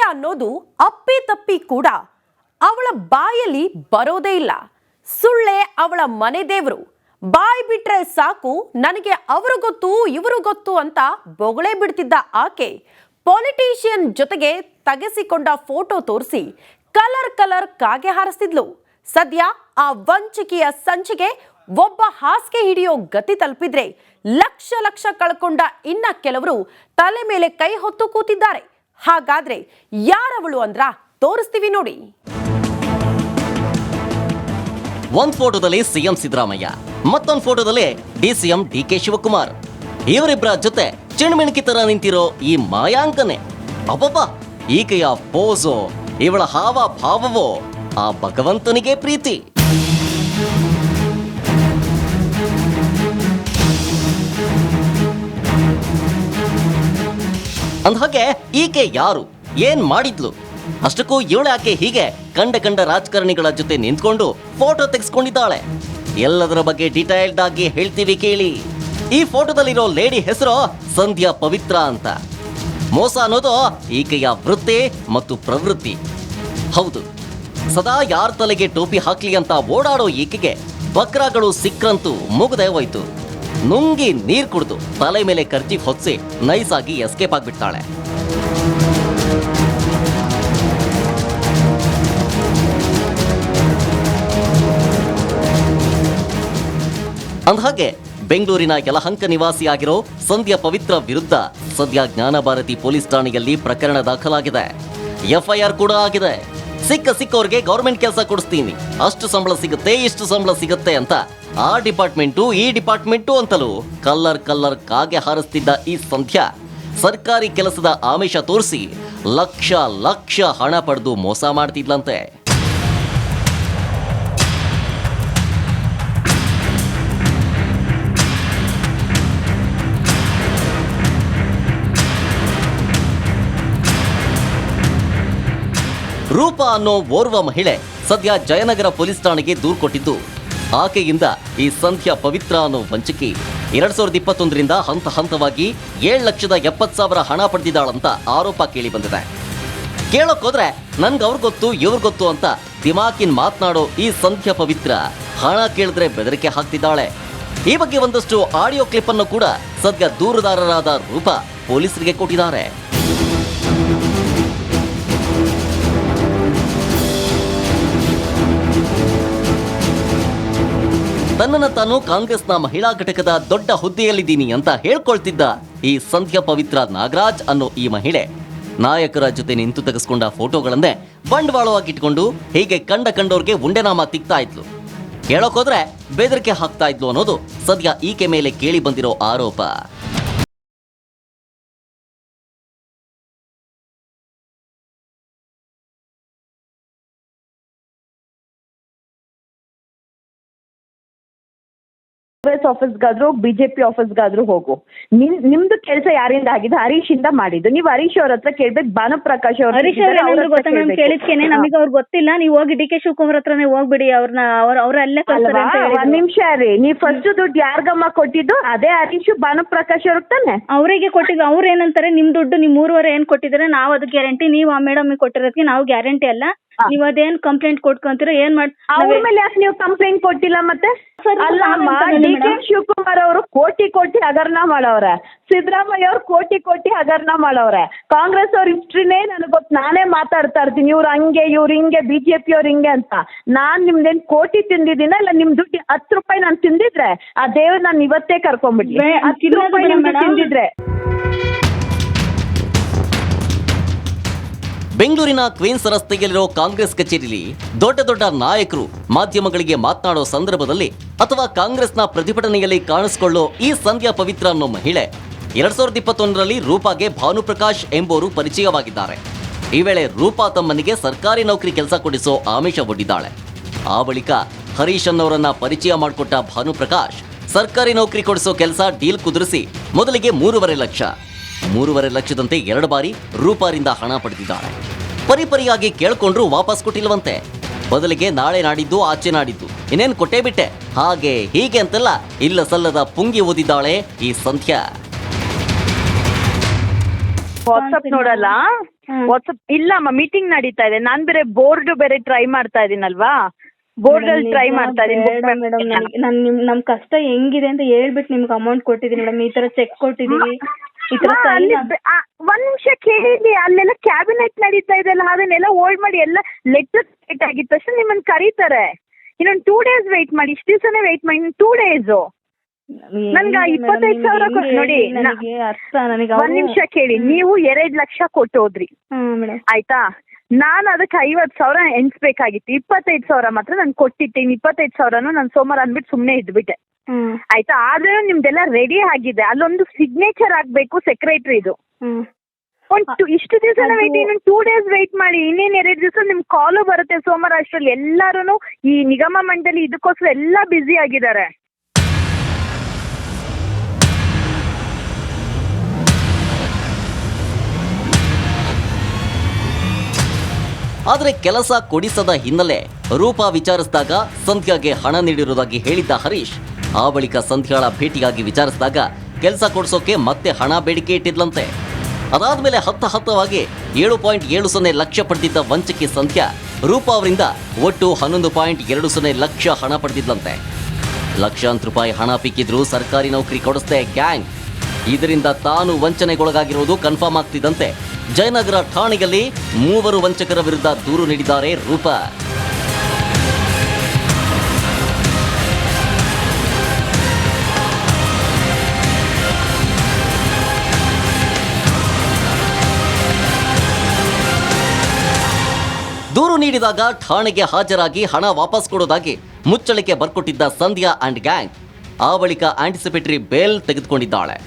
ಅನ್ನೋದು ಅಪ್ಪಿ ತಪ್ಪಿ ಕೂಡ ಅವಳ ಬಾಯಲ್ಲಿ ಬರೋದೇ ಇಲ್ಲ. ಸುಳ್ಳೆ ಅವಳ ಮನೆ ದೇವರು. ಬಾಯಿ ಬಿಟ್ರೆ ಸಾಕು ನನಗೆ ಅವರು ಗೊತ್ತು ಇವರು ಗೊತ್ತು ಅಂತ ಬೊಗಳೆ ಬಿಡ್ತಿದ್ದ ಆಕೆ ಪೊಲಿಟಿಷಿಯನ್ ಜೊತೆಗೆ ತೆಗೆಸಿಕೊಂಡ ಫೋಟೋ ತೋರಿಸಿ ಕಲರ್ ಕಾಗೆ ಹಾರಿಸ್ತಿದ್ಲು. ಸದ್ಯ ಆ ವಂಚಕಿಯ ಸಂಚಿಗೆ ಒಬ್ಬ ಹಾಸಿಗೆ ಹಿಡಿಯೋ ಗತಿ ತಲುಪಿದ್ರೆ ಲಕ್ಷ ಕಳ್ಕೊಂಡ ಇನ್ನ ಕೆಲವರು ತಲೆ ಮೇಲೆ ಕೈ ಹೊತ್ತು ಕೂತಿದ್ದಾರೆ. ಹಾಗಾದ್ರೆ ಯಾರವಳು ಅಂದ್ರ ತೋರಿಸ್ತೀವಿ ನೋಡಿ. ಒಂದ್ ಫೋಟೋದಲ್ಲಿ ಸಿಎಂ ಸಿದ್ದರಾಮಯ್ಯ, ಮತ್ತೊಂದು ಫೋಟೋದಲ್ಲಿ ಡಿಸಿಎಂ ಡಿಕೆ ಶಿವಕುಮಾರ್. ಇವರಿಬ್ಬರ ಜೊತೆ ಚಿಣ್ಮಿಣ್ಕಿ ತರ ನಿಂತಿರೋ ಈ ಮಾಯಾಂಕನೆ. ಅಬ್ಬಬ್ಬ, ಈಕೆಯ ಪೋಸೋ, ಇವಳ ಹಾವ ಭಾವವೋ ಆ ಭಗವಂತನಿಗೆ ಪ್ರೀತಿ. ಅಂದ್ಹಾಗೆ ಈಕೆ ಯಾರು, ಏನ್ ಮಾಡಿದ್ಲು? ಅಷ್ಟಕ್ಕೂ ಇವಳೆ ಆಕೆ ಹೀಗೆ ಕಂಡ ರಾಜಕಾರಣಿಗಳ ಜೊತೆ ನಿಂತ್ಕೊಂಡು ಫೋಟೋ ತೆಗೆಸ್ಕೊಂಡಿದ್ದಾಳೆ. ಎಲ್ಲದರ ಬಗ್ಗೆ ಡೀಟೈಲ್ಡ್ ಆಗಿ ಹೇಳ್ತೀವಿ ಕೇಳಿ. ಈ ಫೋಟೋದಲ್ಲಿರೋ ಲೇಡಿ ಹೆಸರು ಸಂಧ್ಯಾ ಪವಿತ್ರ ಅಂತ. ಮೋಸ ಅನ್ನೋದು ಈಕೆಯ ವೃತ್ತಿ ಮತ್ತು ಪ್ರವೃತ್ತಿ. ಹೌದು, ಸದಾ ಯಾರ ತಲೆಗೆ ಟೋಪಿ ಹಾಕ್ಲಿ ಅಂತ ಓಡಾಡೋ ಈಕೆಗೆ ಬಕ್ರಾಗಳು ಸಿಕ್ರಂತೂ ಮುಗದೆ ಹೋಯ್ತು. ನುಂಗಿ ನೀರ್ ಕುಡಿದು ತಲೆ ಮೇಲೆ ಕರ್ಚೀಫ್ ಹೊತ್ಸಿ ನೈಸ್ ಆಗಿ ಎಸ್ಕೇಪ್ ಆಗ್ಬಿಡ್ತಾಳೆ. ಅಂದ್ಹಾಗೆ ಬೆಂಗಳೂರಿನ ಯಲಹಂಕ ನಿವಾಸಿಯಾಗಿರೋ ಸಂಧ್ಯಾ ಪವಿತ್ರ ವಿರುದ್ಧ ಸದ್ಯ ಜ್ಞಾನಭಾರತಿ ಪೊಲೀಸ್ ಠಾಣೆಯಲ್ಲಿ ಪ್ರಕರಣ ದಾಖಲಾಗಿದೆ. ಎಫ್ಐಆರ್ ಕೂಡ ಆಗಿದೆ. ಸಿಕ್ಕವ್ರಿಗೆ ಗೌರ್ಮೆಂಟ್ ಕೆಲಸ ಕೊಡಿಸ್ತೀನಿ, ಅಷ್ಟು ಸಂಬಳ ಸಿಗುತ್ತೆ ಇಷ್ಟು ಸಂಬಳ ಸಿಗುತ್ತೆ ಅಂತ ಆ ಡಿಪಾರ್ಟ್ಮೆಂಟು ಈ ಡಿಪಾರ್ಟ್ಮೆಂಟು ಅಂತಲೂ ಕಲ್ಲರ್ ಕಾಗೆ ಹಾರಿಸ್ತಿದ್ದ ಈ ಸಂಧ್ಯಾ ಸರ್ಕಾರಿ ಕೆಲಸದ ಆಮಿಷ ತೋರಿಸಿ ಲಕ್ಷ ಹಣ ಪಡೆದು ಮೋಸ ಮಾಡ್ತಿದ್ಲಂತೆ. ರೂಪ ಅನ್ನೋ ಓರ್ವ ಮಹಿಳೆ ಸದ್ಯ ಜಯನಗರ ಪೊಲೀಸ್ ಠಾಣೆಗೆ ದೂರು ಕೊಟ್ಟಿದ್ದು, ಆಕೆಯಿಂದ ಈ ಸಂಧ್ಯಾ ಪವಿತ್ರ ಅನ್ನೋ ವಂಚಕಿ 2021ರಿಂದ ಹಂತವಾಗಿ 7,70,000 ಹಣ ಪಡೆದಿದ್ದಾಳಂತ ಆರೋಪ ಕೇಳಿ ಬಂದಿದೆ. ಕೇಳೋಕೋದ್ರೆ ನನ್ಗೆ ಅವ್ರು ಗೊತ್ತು ಇವ್ರು ಗೊತ್ತು ಅಂತ ದಿಮಾಕಿನ್ ಮಾತನಾಡೋ ಈ ಸಂಧ್ಯಾ ಪವಿತ್ರ ಹಣ ಕೇಳಿದ್ರೆ ಬೆದರಿಕೆ ಹಾಕ್ತಿದ್ದಾಳೆ. ಈ ಬಗ್ಗೆ ಒಂದಷ್ಟು ಆಡಿಯೋ ಕ್ಲಿಪ್ ಅನ್ನು ಕೂಡ ಸದ್ಯ ದೂರುದಾರರಾದ ರೂಪ ಪೊಲೀಸರಿಗೆ ಕೊಟ್ಟಿದ್ದಾರೆ. ತನ್ನನ್ನು ತಾನು ಕಾಂಗ್ರೆಸ್ನ ಮಹಿಳಾ ಘಟಕದ ದೊಡ್ಡ ಹುದ್ದೆಯಲ್ಲಿದ್ದೀನಿ ಅಂತ ಹೇಳ್ಕೊಳ್ತಿದ್ದ ಈ ಸಂಧ್ಯಾ ಪವಿತ್ರ ನಾಗರಾಜ್ ಅನ್ನೋ ಈ ಮಹಿಳೆ ನಾಯಕರ ಜೊತೆ ನಿಂತು ತೆಗೆಸ್ಕೊಂಡ ಫೋಟೋಗಳನ್ನೇ ಬಂಡವಾಳವಾಗಿಟ್ಕೊಂಡು ಹೀಗೆ ಕಂಡವ್ರಿಗೆ ಉಂಡೆನಾಮ ತಿಕ್ತಾ ಇದ್ಲು. ಹೇಳೋಕೋದ್ರೆ ಬೆದರಿಕೆ ಹಾಕ್ತಾ ಇದ್ಲು ಅನ್ನೋದು ಸದ್ಯ ಈಕೆ ಮೇಲೆ ಕೇಳಿ ಬಂದಿರೋ ಆರೋಪ. ಕಾಂಗ್ರೆಸ್ ಆಫೀಸ್ಗಾದ್ರೂ ಬಿಜೆಪಿ ಆಫೀಸ್ಗಾದ್ರೂ ಹೋಗು, ನಿಮ್ದು ಕೆಲಸ ಯಾರಿಂದ ಆಗಿದೆ? ಹರೀಶ್ ಇಂದ ಮಾಡಿದ್ದು. ನೀವು ಹರೀಶ್ ಅವ್ರ ಹತ್ರ ಕೇಳ್ಬೇಕು, ಭಾನುಪ್ರಕಾಶ್ ಅವ್ರ ಹರೀಶ್ ಅವ್ರ ಗೊತ್ತಾ ಮ್ಯಾಮ್? ಕೇಳಿದ್ಕೇನೆ ನಮಗೆ ಅವ್ರು ಗೊತ್ತಿಲ್ಲ. ನೀವು ಹೋಗಿ ಡಿ ಕೆ ಶಿವಕುಮಾರ್ ಹತ್ರನೇ ಹೋಗ್ಬಿಡಿ, ಅವ್ರ ಅಲ್ಲೇ ಒಂದ್ ನಿಮಿಷ ರೀ. ನೀವ್ ಫಸ್ಟ್ ದುಡ್ಡು ಯಾರ್ಗಮ್ಮ ಕೊಟ್ಟಿದ್ದು? ಅದೇ ಹರೀಶ್ ಭಾನುಪ್ರಕಾಶ್ ಅವ್ರಿಗೆ ತಾನೆ ಅವರಿಗೆ ಕೊಟ್ಟಿದ್ದು. ಅವ್ರು ಏನಂತಾರೆ, ನಿಮ್ ದುಡ್ಡು ನಿಮ್ 3,500 ಏನ್ ಕೊಟ್ಟಿದ್ರೆ ನಾವು ಅದು ಗ್ಯಾರಂಟಿ, ನೀವು ಆ ಮೇಡಮ್ ಕೊಟ್ಟಿರೋದಕ್ಕೆ ನಾವು ಗ್ಯಾರಂಟಿ ಅಲ್ಲ, ನೀವ್ ಅದೇನ್ ಕಂಪ್ಲೇಂಟ್ ಕೊಟ್ಕೊಂತೀರ ಏನ್ ಮಾಡಿ ಅವ್ರ ಮೇಲೆ ಯಾಕೆ ನೀವು ಕಂಪ್ಲೇಂಟ್ ಕೊಟ್ಟಿಲ್ಲ? ಮತ್ತೆ ಅಲ್ಲಮ್ಮ, ಡಿ ಕೆ ಶಿವಕುಮಾರ್ ಅವರು ಕೋಟಿ ಹಗರಣ ಮಾಡವ್ರೆ, ಸಿದ್ದರಾಮಯ್ಯ ಅವ್ರು ಕೋಟಿ ಹಗರಣ ಮಾಡವ್ರೆ. ಕಾಂಗ್ರೆಸ್ ಅವ್ರ ಹಿಸ್ಟ್ರಿನೇ ನನಗೆ ಗೊತ್ತು, ನಾನೇ ಮಾತಾಡ್ತಾ ಇರ್ತೀನಿ ಇವ್ರು ಹಂಗೆ ಇವ್ರು ಹಿಂಗೆ ಬಿಜೆಪಿ ಅವ್ರು ಹಿಂಗೆ ಅಂತ. ನಾನ್ ನಿಮ್ದೇನ್ ಕೋಟಿ ತಿಂದಿದ್ದೀನ? ಇಲ್ಲ ನಿಮ್ ದುಡ್ಡು 10 ರೂಪಾಯಿ ನಾನು ತಿಂದಿದ್ರೆ ಆ ದೇವ್ರು ನಾನು ಇವತ್ತೇ ಕರ್ಕೊಂಡ್ಬಿಡ್ಲಿ. 10 ರೂಪಾಯಿ ನಿಮ್ಗೆ ತಿಂದಿದ್ರೆ. ಬೆಂಗಳೂರಿನ ಕ್ವೀನ್ಸ್ ರಸ್ತೆಯಲ್ಲಿರೋ ಕಾಂಗ್ರೆಸ್ ಕಚೇರಿಯಲ್ಲಿ ದೊಡ್ಡ ನಾಯಕರು ಮಾಧ್ಯಮಗಳಿಗೆ ಮಾತನಾಡೋ ಸಂದರ್ಭದಲ್ಲಿ ಅಥವಾ ಕಾಂಗ್ರೆಸ್ನ ಪ್ರತಿಭಟನೆಯಲ್ಲಿ ಕಾಣಿಸಿಕೊಳ್ಳೋ ಈ ಸಂಧ್ಯಾ ಪವಿತ್ರ ಅನ್ನೋ ಮಹಿಳೆ 2021ರಲ್ಲಿ ರೂಪಾಗೆ ಭಾನುಪ್ರಕಾಶ್ ಎಂಬುವರು ಪರಿಚಯವಾಗಿದ್ದಾರೆ. ಈ ವೇಳೆ ರೂಪಾ ತಮ್ಮನಿಗೆ ಸರ್ಕಾರಿ ನೌಕರಿ ಕೆಲಸ ಕೊಡಿಸೋ ಆಮಿಷ ಒಡ್ಡಿದ್ದಾಳೆ. ಆ ಬಳಿಕ ಹರೀಶ್ ಅನ್ನೋರನ್ನ ಪರಿಚಯ ಮಾಡಿಕೊಟ್ಟ ಭಾನುಪ್ರಕಾಶ್ ಸರ್ಕಾರಿ ನೌಕರಿ ಕೊಡಿಸೋ ಕೆಲಸ ಡೀಲ್ ಕುದುರಿಸಿ ಮೊದಲಿಗೆ 3.5 ಲಕ್ಷದಂತೆ 2 ಬಾರಿ ರೂಪಾರಿಂದ ಹಣ ಪಡೆದಿದ್ದಾಳೆ. ಪರಿಯಾಗಿ ಕೇಳ್ಕೊಂಡ್ರು ವಾಪಸ್ ಕೊಟ್ಟಿಲ್ವಂತೆ. ಬದಲಿಗೆ ನಾಳೆ ನಾಡಿದ್ದು ಆಚೆ ನಾಡಿದ್ದು ಇನ್ನೇನು ಕೊಟ್ಟೇ ಬಿಟ್ಟೆ ಹಾಗೆ ಹೀಗೆ ಅಂತೆಲ್ಲ ಇಲ್ಲ ಸಲ್ಲದ ಪುಂಗಿ ಓದಿದ್ದಾಳೆ ಈ ಸಂಧ್ಯಾ. ವಾಟ್ಸ್ಆಪ್ ನೋಡಲ್ಲ, ವಾಟ್ಸಪ್ ಇಲ್ಲಮ್ಮ ಮೀಟಿಂಗ್ ನಡೀತಾ ಇದೆ. ನಾನ್ ಬೇರೆ ಬೋರ್ಡ್ ಬೇರೆ ಟ್ರೈ ಮಾಡ್ತಾ ಇದೀನಲ್ವಾ, ಬೋರ್ಡ್ ಅಲ್ಲಿ ಟ್ರೈ ಮಾಡ್ತಾ ಮೇಡಮ್ ನಾನು ನಮ್ ಕಷ್ಟ ಹೆಂಗಿದೆ ಅಂತ ಹೇಳ್ಬಿಟ್ಟು ನಿಮ್ಗೆ ಅಮೌಂಟ್ ಕೊಟ್ಟಿದ್ದೀನಿ ಮೇಡಮ್. ಈ ತರ ಚೆಕ್ ಕೊಟ್ಟಿದೀವಿ, ಈ ತರ ಒಂದ್ ನಿಮಿಷ ಕೇಳಿ. ಅಲ್ಲೆಲ್ಲ ಕ್ಯಾಬಿನೆಟ್ ನಡೀತಾ ಇದೆ ಅಲ್ಲ, ಅದನ್ನೆಲ್ಲ ಹೋಲ್ಡ್ ಮಾಡಿ ಎಲ್ಲ ಲೆಟರ್ ಲೇಟ್ ಆಗಿದ ತಕ್ಷಣ ನಿಮ್ಮನ್ನ ಕರೀತಾರೆ. ಇನ್ನೊಂದು 2 days ವೆಯ್ಟ್ ಮಾಡಿ, ಇಷ್ಟು ದಿವಸನೇ ವೆಯ್ಟ್ ಮಾಡಿ, 2 days. ನನ್ಗ 25,000 ನೋಡಿ, ಒಂದ್ ನಿಮಿಷ ಕೇಳಿ. ನೀವು 2 ಲಕ್ಷ ಕೊಟ್ಟು ಹೋದ್ರಿ ಆಯ್ತಾ, ನಾನು ಅದಕ್ಕೆ 50,000 ಎಣಿಸ್ಬೇಕಾಗಿತ್ತು. 25,000 ಮಾತ್ರ ನಾನು ಕೊಟ್ಟಿದ್ದೀನಿ. 25,000 ನಾನು ಸೋಮವಾರ ಅಂದ್ಬಿಟ್ಟು ಸುಮ್ನೆ ಇದ್ಬಿಟ್ಟೆ ಆಯ್ತಾ. ಆದ್ರೆ ನಿಮ್ದೆಲ್ಲ ರೆಡಿ ಆಗಿದೆ, ಅಲ್ಲೊಂದು ಸಿಗ್ನೇಚರ್ ಆಗ್ಬೇಕು ಸೆಕ್ರೆಟರಿದು. ಇಷ್ಟು ದಿವಸ ವೆಯ್ಟ್, ಇನ್ನೊಂದು 2 days ವೆಯ್ಟ್ ಮಾಡಿ. ಇನ್ನೇನು 2 ದಿವಸ ನಿಮ್ ಕಾಲು ಬರುತ್ತೆ ಸೋಮವಾರ ಅಷ್ಟರಲ್ಲಿ. ಎಲ್ಲಾರು ಈ ನಿಗಮ ಮಂಡಳಿ ಇದಕ್ಕೋಸ್ಕರ ಎಲ್ಲ ಬ್ಯುಸಿ ಆಗಿದ್ದಾರೆ. ಆದರೆ ಕೆಲಸ ಕೊಡಿಸದ ಹಿನ್ನೆಲೆ ರೂಪಾ ವಿಚಾರಿಸಿದಾಗ ಸಂಧ್ಯಾಗೆ ಹಣ ನೀಡಿರುವುದಾಗಿ ಹೇಳಿದ್ದ ಹರೀಶ್, ಆ ಬಳಿಕ ಸಂಧ್ಯಾಳ ಭೇಟಿಯಾಗಿ ವಿಚಾರಿಸಿದಾಗ ಕೆಲಸ ಕೊಡಿಸೋಕೆ ಮತ್ತೆ ಹಣ ಬೇಡಿಕೆ ಇಟ್ಟಿದ್ಲಂತೆ. ಅದಾದ್ಮೇಲೆ ಹತ್ತವಾಗಿ 7.70 ಲಕ್ಷ ಪಡೆದಿದ್ದ ವಂಚಕಿ ಸಂಧ್ಯಾ ರೂಪಾ ಅವರಿಂದ ಒಟ್ಟು 11.20 ಲಕ್ಷ ಹಣ ಪಡೆದಿದ್ಲಂತೆ. ಲಕ್ಷಾಂತರ ರೂಪಾಯಿ ಹಣ ಪಿಕ್ಕಿದ್ರು ಸರ್ಕಾರಿ ನೌಕರಿ ಕೊಡಿಸ್ದೆ ಗ್ಯಾಂಗ್. ಇದರಿಂದ ತಾನು ವಂಚನೆಗೊಳಗಾಗಿರುವುದು ಕನ್ಫರ್ಮ್ ಆಗ್ತಿದ್ದಂತೆ ಜಯನಗರ ಠಾಣೆಯಲ್ಲಿ 3 ವಂಚಕರ ವಿರುದ್ಧ ದೂರು ನೀಡಿದ್ದಾರೆ ರೂಪಾ. ದೂರು ನೀಡಿದಾಗ ಠಾಣೆಗೆ ಹಾಜರಾಗಿ ಹಣ ವಾಪಸ್ ಕೊಡೋದಾಗಿ ಮುಚ್ಚಳಿಕೆ ಬರ್ಕೊಟ್ಟಿದ್ದ ಸಂಧ್ಯಾ ಅಂಡ್ ಗ್ಯಾಂಗ್ ಆ ಬಳಿಕ ಆಂಟಿಸಿಪೇಟರಿ ಬೇಲ್ ತೆಗೆದುಕೊಂಡಿದ್ದಾಳೆ.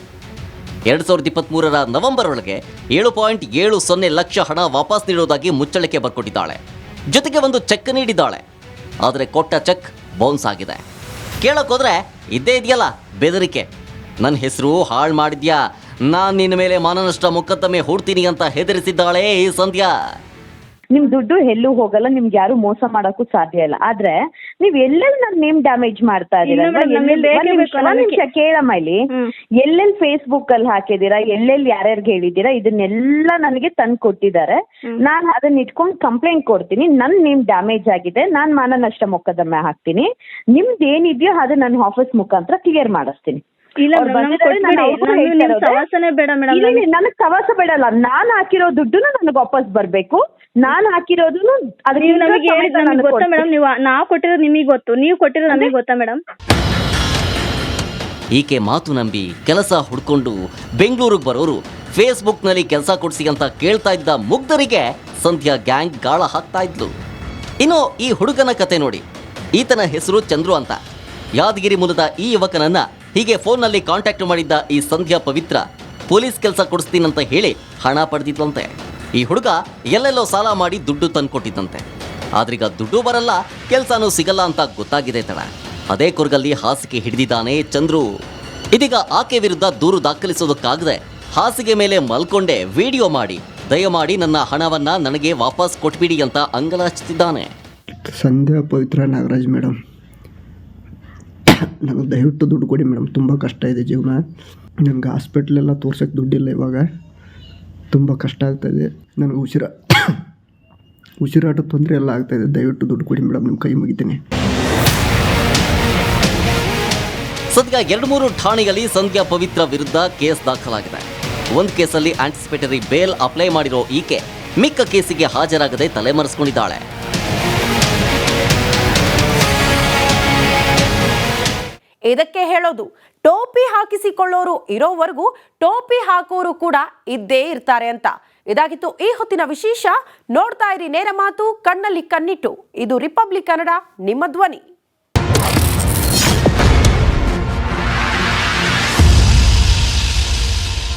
2023 ನವೆಂಬರ್ ಒಳಗೆ 7.70 ಲಕ್ಷ ಹಣ ವಾಪಸ್ ನೀಡೋದಾಗಿ ಮುಚ್ಚಳಿಕೆ ಬರ್ಕೊಟ್ಟಿದ್ದಾಳೆ. ಜೊತೆಗೆ ಒಂದು ಚೆಕ್ ನೀಡಿದ್ದಾಳೆ. ಆದರೆ ಕೊಟ್ಟ ಚೆಕ್ ಬೌನ್ಸ್ ಆಗಿದೆ. ಕೇಳಕ್ಕೋದ್ರೆ ಇದ್ದೇ ಇದೆಯಲ್ಲ ಬೆದರಿಕೆ, ನನ್ನ ಹೆಸರು ಹಾಳು ಮಾಡಿದ್ಯಾ, ನಾನು ನಿನ್ನ ಮೇಲೆ ಮಾನನಷ್ಟ ಮೊಕದ್ದಮೆ ಹೂಡ್ತೀನಿ ಅಂತ ಹೆದರಿಸಿದ್ದಾಳೆ ಈ ಸಂಧ್ಯಾ. ನಿಮ್ ದುಡ್ಡು ಎಲ್ಲೂ ಹೋಗಲ್ಲ, ನಿಮ್ಗೆ ಯಾರು ಮೋಸ ಮಾಡಕ್ಕೂ ಸಾಧ್ಯ ಇಲ್ಲ. ಆದ್ರೆ ನೀವ್ ಎಲ್ಲೆಲ್ಲಿ ನನ್ನ ನೇಮ್ ಡ್ಯಾಮೇಜ್ ಮಾಡ್ತಾ ಇದೀರ ಕೇಳಮ್ಮ ಇಲ್ಲಿ. ಎಲ್ಲೆಲ್ಲಿ ಫೇಸ್ಬುಕ್ ಅಲ್ಲಿ ಹಾಕಿದೀರಾ, ಎಲ್ಲೆಲ್ಲಿ ಯಾರ್ಯಾರಿಗೆ ಹೇಳಿದೀರಾ, ಇದನ್ನೆಲ್ಲ ನನಗೆ ತಂದು ಕೊಟ್ಟಿದ್ದಾರೆ. ನಾನು ಅದನ್ನ ಇಟ್ಕೊಂಡು ಕಂಪ್ಲೇಂಟ್ ಕೊಡ್ತೀನಿ. ನನ್ನ ನೇಮ್ ಡ್ಯಾಮೇಜ್ ಆಗಿದೆ, ನಾನ್ ಮಾನನಷ್ಟ ಮೊಕದ್ದಮೆ ಹಾಕ್ತೀನಿ. ನಿಮ್ದು ಏನಿದೆಯೋ ಅದು ನನ್ನ ಆಫೀಸ್ ಮುಖಾಂತರ ಕ್ಲಿಯರ್ ಮಾಡಿಸ್ತೀನಿ. ನನಗ್ ಸವಾಸ ಬೇಡಲ್ಲ, ನಾನ್ ಹಾಕಿರೋ ದುಡ್ಡು ನನಗೆ ವಾಪಸ್ ಬರ್ಬೇಕು. ನಾನ್ ಹಾಕಿರೋದು ಗೊತ್ತಾ ಮೇಡಮ್? ನಾವು ಕೊಟ್ಟಿರೋದು ನಿಮಗೆ ಗೊತ್ತು, ನೀವು ಕೊಟ್ಟಿರೋದು ನಮಗೆ ಗೊತ್ತಾ ಮೇಡಮ್? ಈಕೆ ಮಾತು ನಂಬಿ ಕೆಲಸ ಹುಡ್ಕೊಂಡು ಬೆಂಗಳೂರಿಗೆ ಬರೋರು ಫೇಸ್ಬುಕ್ನಲ್ಲಿ ಕೆಲಸ ಕೊಡಿಸಿ ಅಂತ ಕೇಳ್ತಾ ಇದ್ದ ಮುಗ್ಧರಿಗೆ ಸಂಧ್ಯಾ ಗ್ಯಾಂಗ್ ಗಾಳ ಹಾಕ್ತಾ ಇದ್ಲು. ಇನ್ನು ಈ ಹುಡುಗನ ಕತೆ ನೋಡಿ. ಈತನ ಹೆಸರು ಚಂದ್ರು ಅಂತ. ಯಾದಗಿರಿ ಮೂಲದ ಈ ಯುವಕನನ್ನ ಹೀಗೆ ಫೋನ್ನಲ್ಲಿ ಕಾಂಟ್ಯಾಕ್ಟ್ ಮಾಡಿದ್ದ ಈ ಸಂಧ್ಯಾ ಪವಿತ್ರ ಪೊಲೀಸ್ ಕೆಲಸ ಕೊಡಿಸ್ತೀನಂತ ಹೇಳಿ ಹಣ ಪಡೆದಿದ್ದಂತೆ. ಈ ಹುಡುಗ ಎಲ್ಲೆಲ್ಲೋ ಸಾಲ ಮಾಡಿ ದುಡ್ಡು ತಂದ್ಕೊಟ್ಟಿದ್ದಂತೆ. ಆದ್ರೀಗ ದುಡ್ಡು ಬರಲ್ಲ, ಕೆಲಸನೂ ಸಿಗಲ್ಲ ಅಂತ ಗೊತ್ತಾಗಿದೆ ತಡ. ಅದೇ ಕೊರ್ಗಲ್ಲಿ ಹಾಸಿಗೆ ಹಿಡಿದಿದ್ದಾನೆ ಚಂದ್ರು. ಇದೀಗ ಆಕೆ ವಿರುದ್ಧ ದೂರು ದಾಖಲಿಸೋದಕ್ಕಾಗದೆ ಹಾಸಿಗೆ ಮೇಲೆ ಮಲ್ಕೊಂಡೆ ವಿಡಿಯೋ ಮಾಡಿ ದಯಮಾಡಿ ನನ್ನ ಹಣವನ್ನ ನನಗೆ ವಾಪಸ್ ಕೊಟ್ಬಿಡಿ ಅಂತ ಅಂಗಲಾಚ್ತಿದ್ದಾನೆ. ಸಂಧ್ಯಾ ಪವಿತ್ರ ನಾಗರಾಜ್ ಮೇಡಮ್, ನನಗೆ ದಯವಿಟ್ಟು ದುಡ್ಡು ಕೊಡಿ ಮೇಡಮ್. ತುಂಬ ಕಷ್ಟ ಇದೆ ಜೀವನ. ನನಗೆ ಹಾಸ್ಪಿಟ್ಲೆಲ್ಲ ತೋರ್ಸೋಕ್ಕೆ ದುಡ್ಡಿಲ್ಲ. ಇವಾಗ ತುಂಬ ಕಷ್ಟ ಆಗ್ತಾಯಿದೆ. ನನಗೆ ಉಸಿರಾಟ ತೊಂದರೆ ಎಲ್ಲ ಆಗ್ತಾಯಿದೆ. ದಯವಿಟ್ಟು ದುಡ್ಡು ಕೊಡಿ ಮೇಡಮ್, ನಿಮ್ಮ ಕೈ ಮುಗಿತೀನಿ. ಸದ್ಯ 2-3 ಠಾಣೆಯಲ್ಲಿ ಸಂಧ್ಯಾ ಪವಿತ್ರ ವಿರುದ್ಧ ಕೇಸ್ ದಾಖಲಾಗಿದೆ. ಒಂದು ಕೇಸಲ್ಲಿ ಆಂಟಿಸಿಪೇಟರಿ ಬೇಲ್ ಅಪ್ಲೈ ಮಾಡಿರೋ ಈಕೆ ಮಿಕ್ಕ ಕೇಸಿಗೆ ಹಾಜರಾಗದೆ ತಲೆಮರೆಸಿಕೊಂಡಿದ್ದಾಳೆ. ಇದಕ್ಕೆ ಹೇಳೋದು, ಟೋಪಿ ಹಾಕಿಸಿಕೊಳ್ಳೋರು ಇರೋವರೆಗೂ ಟೋಪಿ ಹಾಕೋರು ಕೂಡ ಇದ್ದೇ ಇರ್ತಾರೆ ಅಂತ. ಇದಾಗಿತ್ತು ಈ ಹೊತ್ತಿನ ವಿಶೇಷ. ನೋಡ್ತಾ ಇರಿ ನೇರ ಮಾತು, ಕಣ್ಣಲ್ಲಿ ಕಣ್ಣಿಟ್ಟು. ಇದು ರಿಪಬ್ಲಿಕ್ ಕನ್ನಡ, ನಿಮ್ಮ ಧ್ವನಿ.